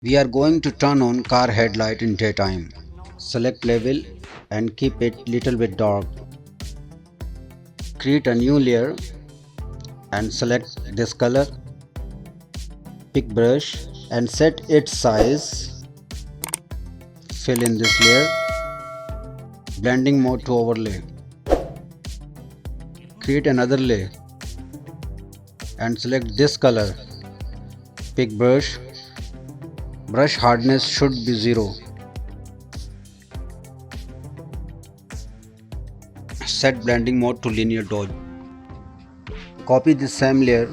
We are going to turn on car headlight in daytime. Select level and keep it little bit dark. Create a new layer and select this color. Pick brush and set its size. Fill in this layer. Blending mode to overlay. Create another layer and select this color. Pick brush. Brush hardness should be 0. Set blending mode to linear dodge. Copy the same layer.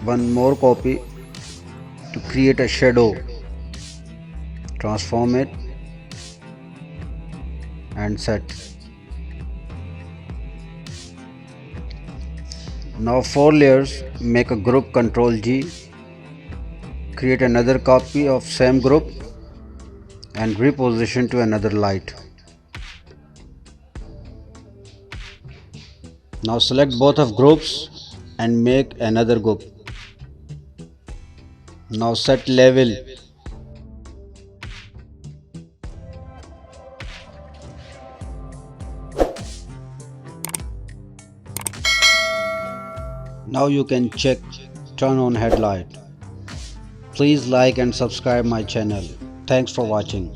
One more copy to create a shadow. Transform it and set. Now 4 layers, make a group, Ctrl G. Create another copy of same group and reposition to another light. Now select both of groups and make another group. Now set level. Now you can check turn on headlight. Please like and subscribe my channel. Thanks for watching.